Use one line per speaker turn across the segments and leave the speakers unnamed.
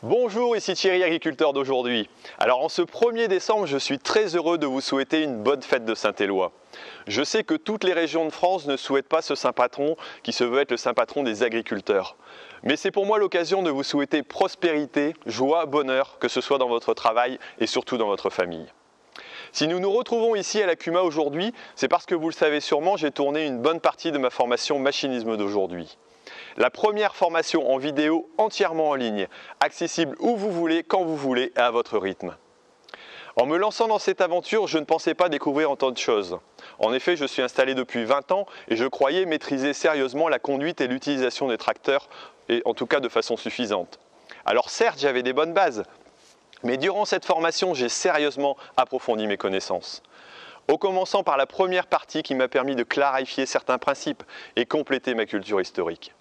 Bonjour, ici Thierry, agriculteur d'aujourd'hui. Alors en ce 1er décembre, je suis très heureux de vous souhaiter une bonne fête de Saint-Éloi. Je sais que toutes les régions de France ne souhaitent pas ce saint patron qui se veut être le saint patron des agriculteurs. Mais c'est pour moi l'occasion de vous souhaiter prospérité, joie, bonheur, que ce soit dans votre travail et surtout dans votre famille. Si nous nous retrouvons ici à la CUMA aujourd'hui, c'est parce que vous le savez sûrement, j'ai tourné une bonne partie de ma formation machinisme d'aujourd'hui. La première formation en vidéo entièrement en ligne, accessible où vous voulez, quand vous voulez et à votre rythme. En me lançant dans cette aventure, je ne pensais pas découvrir autant de choses. En effet, je suis installé depuis 20 ans et je croyais maîtriser sérieusement la conduite et l'utilisation des tracteurs, et en tout cas de façon suffisante. Alors certes, j'avais des bonnes bases, mais durant cette formation, j'ai sérieusement approfondi mes connaissances. En commençant par la première partie qui m'a permis de clarifier certains principes et compléter ma culture historique.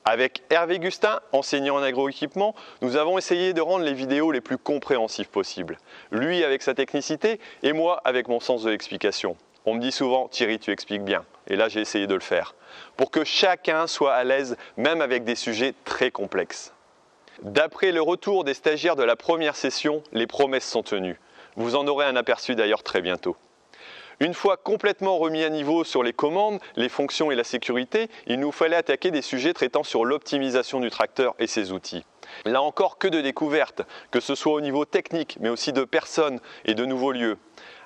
Avec Hervé Gustin, enseignant en agroéquipement, nous avons essayé de rendre les vidéos les plus compréhensives possibles. Lui avec sa technicité et moi avec mon sens de l'explication. On me dit souvent « Thierry, tu expliques bien ». Et là, j'ai essayé de le faire. Pour que chacun soit à l'aise, même avec des sujets très complexes. D'après le retour des stagiaires de la première session, les promesses sont tenues. Vous en aurez un aperçu d'ailleurs très bientôt. Une fois complètement remis à niveau sur les commandes, les fonctions et la sécurité, il nous fallait attaquer des sujets traitant sur l'optimisation du tracteur et ses outils. Là encore, que de découvertes, que ce soit au niveau technique, mais aussi de personnes et de nouveaux lieux.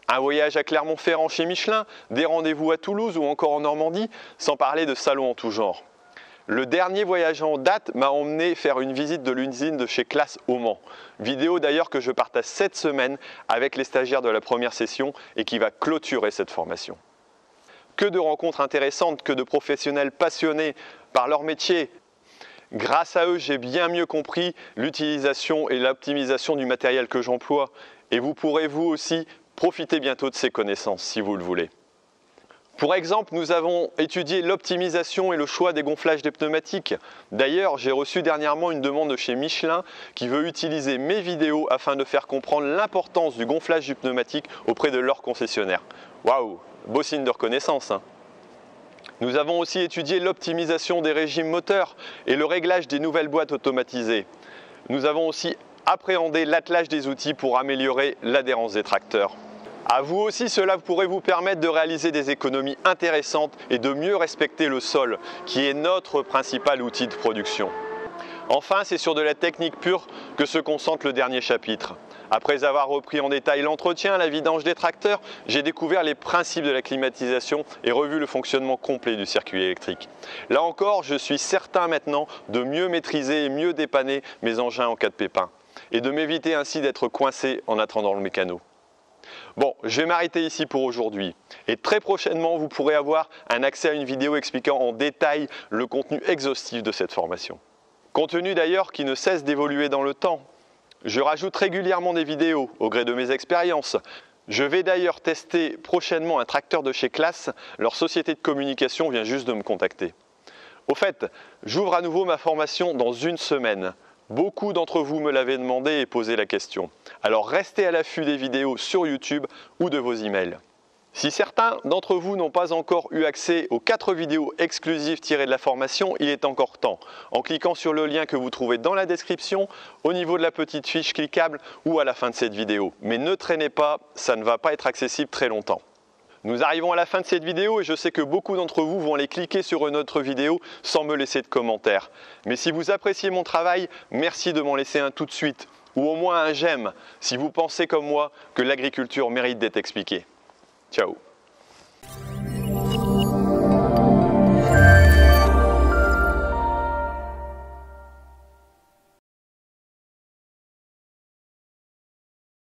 Un voyage à Clermont-Ferrand chez Michelin, des rendez-vous à Toulouse ou encore en Normandie, sans parler de salons en tout genre. Le dernier voyage en date m'a emmené faire une visite de l'usine de chez Claas au Mans. Vidéo d'ailleurs que je partage cette semaine avec les stagiaires de la première session et qui va clôturer cette formation. Que de rencontres intéressantes, que de professionnels passionnés par leur métier. Grâce à eux, j'ai bien mieux compris l'utilisation et l'optimisation du matériel que j'emploie. Et vous pourrez vous aussi profiter bientôt de ces connaissances si vous le voulez. Pour exemple, nous avons étudié l'optimisation et le choix des gonflages des pneumatiques. D'ailleurs, j'ai reçu dernièrement une demande de chez Michelin qui veut utiliser mes vidéos afin de faire comprendre l'importance du gonflage du pneumatique auprès de leur concessionnaire. Waouh, beau signe de reconnaissance, hein. Nous avons aussi étudié l'optimisation des régimes moteurs et le réglage des nouvelles boîtes automatisées. Nous avons aussi appréhendé l'attelage des outils pour améliorer l'adhérence des tracteurs. À vous aussi, cela pourrait vous permettre de réaliser des économies intéressantes et de mieux respecter le sol, qui est notre principal outil de production. Enfin, c'est sur de la technique pure que se concentre le dernier chapitre. Après avoir repris en détail l'entretien, la vidange des tracteurs, j'ai découvert les principes de la climatisation et revu le fonctionnement complet du circuit électrique. Là encore, je suis certain maintenant de mieux maîtriser et mieux dépanner mes engins en cas de pépin, et de m'éviter ainsi d'être coincé en attendant le mécano. Bon, je vais m'arrêter ici pour aujourd'hui et très prochainement vous pourrez avoir un accès à une vidéo expliquant en détail le contenu exhaustif de cette formation. Contenu d'ailleurs qui ne cesse d'évoluer dans le temps. Je rajoute régulièrement des vidéos au gré de mes expériences. Je vais d'ailleurs tester prochainement un tracteur de chez Claas, leur société de communication vient juste de me contacter. Au fait, j'ouvre à nouveau ma formation dans une semaine. Beaucoup d'entre vous me l'avez demandé et posé la question. Alors restez à l'affût des vidéos sur YouTube ou de vos emails. Si certains d'entre vous n'ont pas encore eu accès aux 4 vidéos exclusives tirées de la formation, il est encore temps. En cliquant sur le lien que vous trouvez dans la description, au niveau de la petite fiche cliquable ou à la fin de cette vidéo. Mais ne traînez pas, ça ne va pas être accessible très longtemps. Nous arrivons à la fin de cette vidéo et je sais que beaucoup d'entre vous vont aller cliquer sur une autre vidéo sans me laisser de commentaires. Mais si vous appréciez mon travail, merci de m'en laisser un tout de suite ou au moins un j'aime si vous pensez comme moi que l'agriculture mérite d'être expliquée. Ciao.